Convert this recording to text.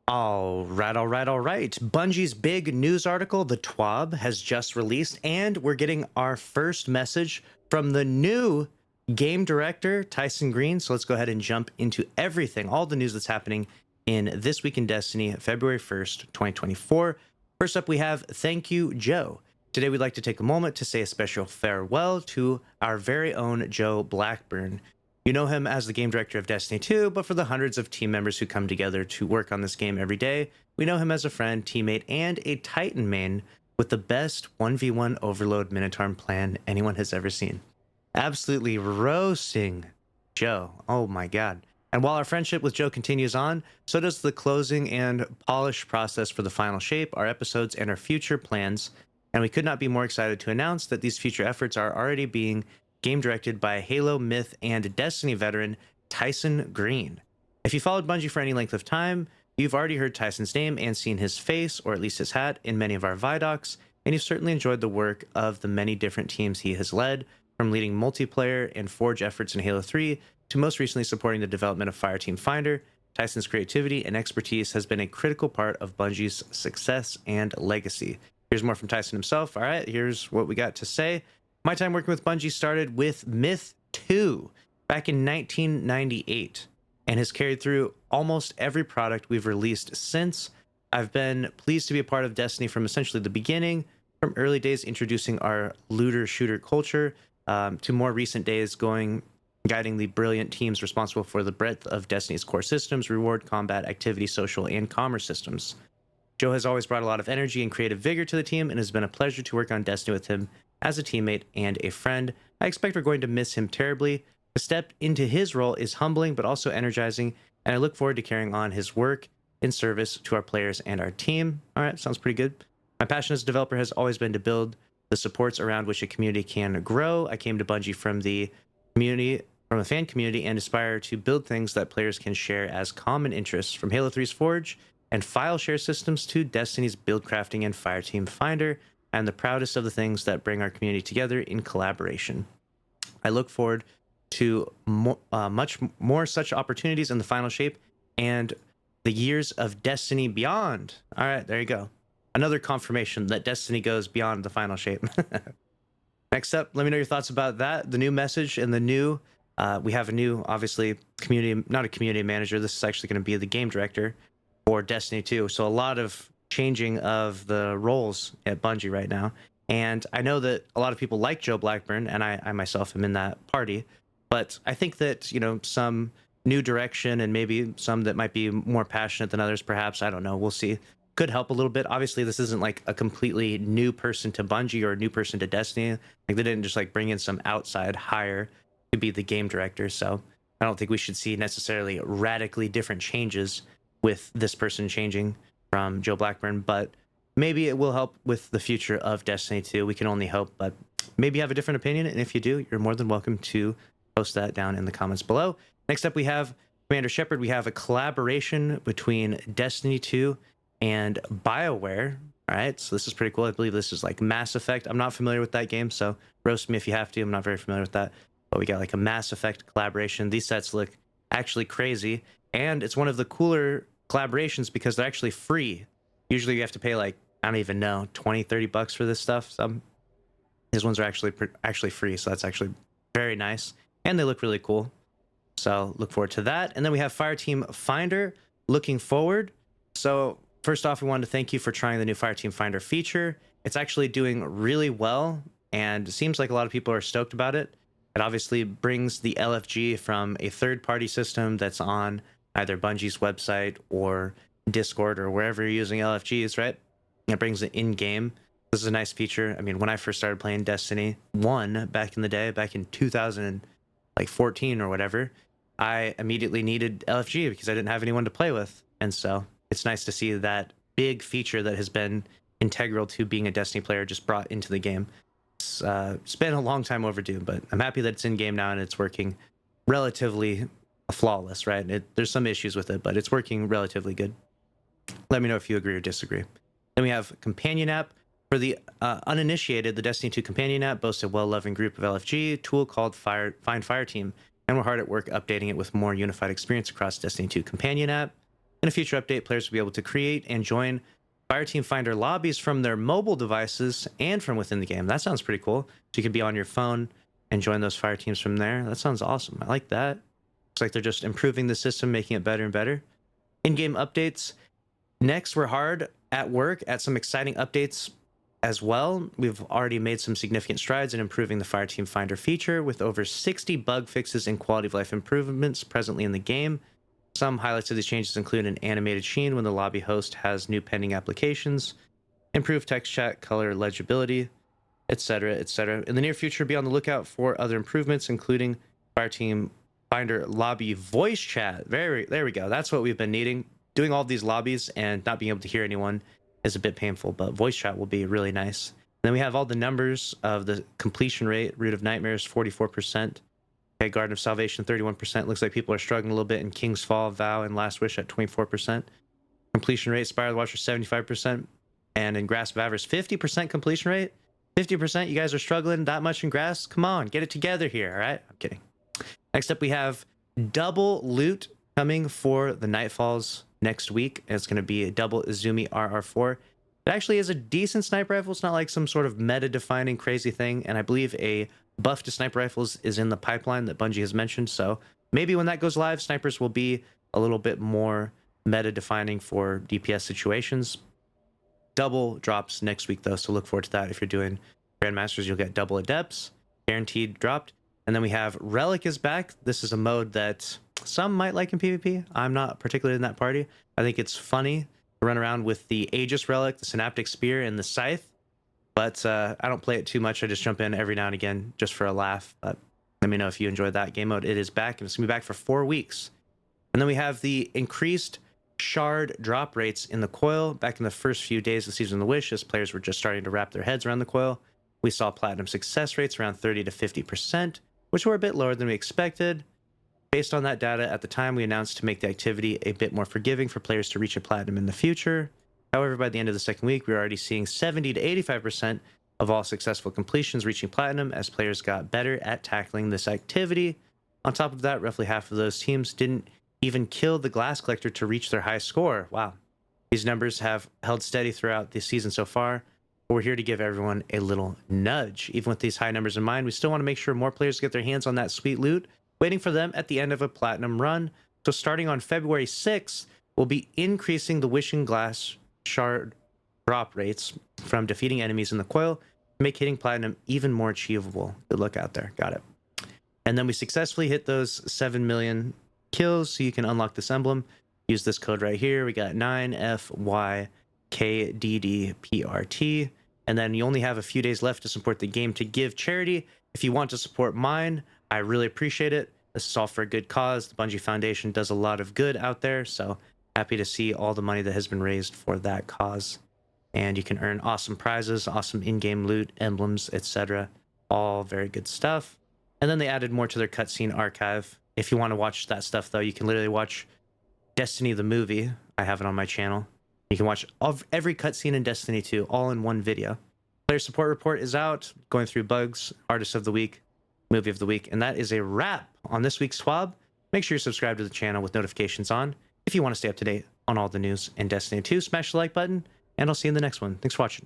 All right. Bungie's big news article, the TWAB, has just released, and we're getting our first message from the new game director, Tyson Green. So let's go ahead and jump into everything, all the news that's happening in This Week in Destiny, February 1st, 2024. First up, we have Thank You, Joe. Today, we'd like to take a moment to say a special farewell to our very own Joe Blackburn. You know him as the game director of Destiny 2, but for the hundreds of team members who come together to work on this game every day, we know him as a friend, teammate, and a Titan main with the best 1v1 Overload Minotaur plan anyone has ever seen. Absolutely roasting Joe. Oh my god. And while our friendship with Joe continues on, so does the closing and polish process for the final shape, our episodes, and our future plans. And we could not be more excited to announce that these future efforts are already being game directed by Halo, Myth, and Destiny veteran Tyson Green. If you followed Bungie for any length of time, you've already heard Tyson's name and seen his face, or at least his hat, in many of our Vidocs, and you've certainly enjoyed the work of the many different teams he has led, from leading multiplayer and Forge efforts in Halo 3 to most recently supporting the development of Fireteam Finder. Tyson's creativity and expertise has been a critical part of Bungie's success and legacy. Here's more from Tyson himself. All right, here's what we got to say. My time working with Bungie started with Myth 2 back in 1998 and has carried through almost every product we've released since. I've been pleased to be a part of Destiny from essentially the beginning, from early days introducing our looter-shooter culture, to more recent days guiding the brilliant teams responsible for the breadth of Destiny's core systems, reward, combat, activity, social, and commerce systems. Joe has always brought a lot of energy and creative vigor to the team, and it's been a pleasure to work on Destiny with him as a teammate and a friend. I expect we're going to miss him terribly. The step into his role is humbling but also energizing, and I look forward to carrying on his work in service to our players and our team. All right, sounds pretty good. My passion as a developer has always been to build the supports around which a community can grow. I came to Bungie from the community, from a fan community, and aspire to build things that players can share as common interests, from Halo 3's Forge and file share systems to Destiny's build crafting and Fireteam Finder. I'm the proudest of the things that bring our community together in collaboration. I look forward to much more such opportunities in the final shape and the years of Destiny beyond. All right, there you go. Another confirmation that Destiny goes beyond the final shape. Next up, let me know your thoughts about that. The new message and the new, we have a new, obviously, community, not a community manager. This is actually going to be the game director for Destiny 2. So a lot of changing of the roles at Bungie right now. And I know that a lot of people like Joe Blackburn, and I myself am in that party. But I think that, you know, some new direction and maybe some that might be more passionate than others, perhaps, I don't know, we'll see, could help a little bit. Obviously, this isn't like a completely new person to Bungie or a new person to Destiny. Like, they didn't just like bring in some outside hire to be the game director. So I don't think we should see necessarily radically different changes with this person changing from Joe Blackburn, but maybe it will help with the future of Destiny 2. We can only hope, but maybe you have a different opinion, and if you do, you're more than welcome to post that down in the comments below. Next up, we have Commander Shepard. We have a collaboration between Destiny 2 and BioWare. All right, so this is pretty cool. I believe this is like Mass Effect. I'm not familiar with that game, so roast me if you have to. I'm not very familiar with that, but we got like a Mass Effect collaboration. These sets look actually crazy, and it's one of the cooler collaborations because they're actually free. Usually you have to pay like, I don't even know, 20, 30 bucks for this stuff. These ones are actually free, so that's actually very nice, and they look really cool. So look forward to that. And then we have Fireteam Finder. Looking forward. So first off, we wanted to thank you for trying the new Fireteam Finder feature. It's actually doing really well, and it seems like a lot of people are stoked about it. It obviously brings the LFG from a third-party system that's on either Bungie's website or Discord or wherever you're using LFGs, right? It brings it in-game. This is a nice feature. I mean, when I first started playing Destiny 1 back in the day, back in 2014 or whatever, I immediately needed LFG because I didn't have anyone to play with. And so it's nice to see that big feature that has been integral to being a Destiny player just brought into the game. It's been a long time overdue, but I'm happy that it's in-game now and it's working relatively flawless, right? There's some issues with it, but it's working relatively good. Let me know if you agree or disagree. Then we have Companion App. For the uninitiated, the Destiny 2 Companion App boasts a well-loving group of LFG tool called Find Fireteam, and we're hard at work updating it with more unified experience across Destiny 2 Companion App. In a future update, players will be able to create and join Fireteam Finder lobbies from their mobile devices and from within the game. That sounds pretty cool. So you could be on your phone and join those fire teams from there. That sounds awesome. I like that. Looks like they're just improving the system, making it better and better. In-game updates. Next, we're hard at work at some exciting updates as well. We've already made some significant strides in improving the Fireteam Finder feature with over 60 bug fixes and quality of life improvements presently in the game. Some highlights of these changes include an animated sheen when the lobby host has new pending applications, improved text chat, color legibility, etc., etc. In the near future, be on the lookout for other improvements, including Fireteam Finder lobby voice chat. There we go. That's what we've been needing. Doing all these lobbies and not being able to hear anyone is a bit painful, but voice chat will be really nice. Then we have all the numbers of the completion rate. Root of Nightmares, 44%. Okay, Garden of Salvation, 31%. Looks like people are struggling a little bit in King's Fall, Vow, and Last Wish at 24%. Completion rate, Spire of the Watcher, 75%. And in Grasp of Avarice, 50% completion rate. 50%, you guys are struggling that much in Grass? Come on, get it together here, all right? I'm kidding. Next up, we have double loot coming for the Nightfalls next week. It's going to be a double Izumi RR4. It actually is a decent sniper rifle. It's not like some sort of meta-defining crazy thing. And I believe a buff to sniper rifles is in the pipeline that Bungie has mentioned. So maybe when that goes live, snipers will be a little bit more meta-defining for DPS situations. Double drops next week, though, so look forward to that. If you're doing Grandmasters, you'll get double Adepts, guaranteed dropped. And then we have Relic is back. This is a mode that some might like in PvP. I'm not particularly in that party. I think it's funny to run around with the Aegis Relic, the Synaptic Spear, and the Scythe. But I don't play it too much. I just jump in every now and again just for a laugh. But let me know if you enjoyed that game mode. It is back, and it's going to be back for 4 weeks. And then we have the increased shard drop rates in the coil. Back in the first few days of the Season of the Wish, as players were just starting to wrap their heads around the coil, we saw platinum success rates around 30 to 50%, which were a bit lower than we expected. Based on that data, at the time, we announced to make the activity a bit more forgiving for players to reach a platinum in the future. However, by the end of the second week, we were already seeing 70 to 85% of all successful completions reaching platinum as players got better at tackling this activity. On top of that, roughly half of those teams didn't even kill the glass collector to reach their high score. Wow. These numbers have held steady throughout the season so far, but we're here to give everyone a little nudge. Even with these high numbers in mind, we still want to make sure more players get their hands on that sweet loot, waiting for them at the end of a platinum run. So starting on February 6th, we'll be increasing the Wishing Glass shard drop rates from defeating enemies in the coil to make hitting platinum even more achievable. Good luck out there. Got it. And then we successfully hit those 7 million kills, so you can unlock this emblem. Use this code right here. We got 9FYKDDPRT. And then you only have a few days left to support the game to give charity. If you want to support mine, I really appreciate it. This is all for a good cause. The Bungie Foundation does a lot of good out there, so happy to see all the money that has been raised for that cause. And you can earn awesome prizes, awesome in-game loot, emblems, etc. All very good stuff. And then they added more to their cutscene archive. If you want to watch that stuff, though, you can literally watch Destiny the movie. I have it on my channel. You can watch every cutscene in Destiny 2 all in one video. Player support report is out, going through bugs, artist of the week, movie of the week, and that is a wrap on this week's TWAB. Make sure you're subscribed to the channel with notifications on if you want to stay up to date on all the news in Destiny 2. Smash the like button, and I'll see you in the next one. Thanks for watching.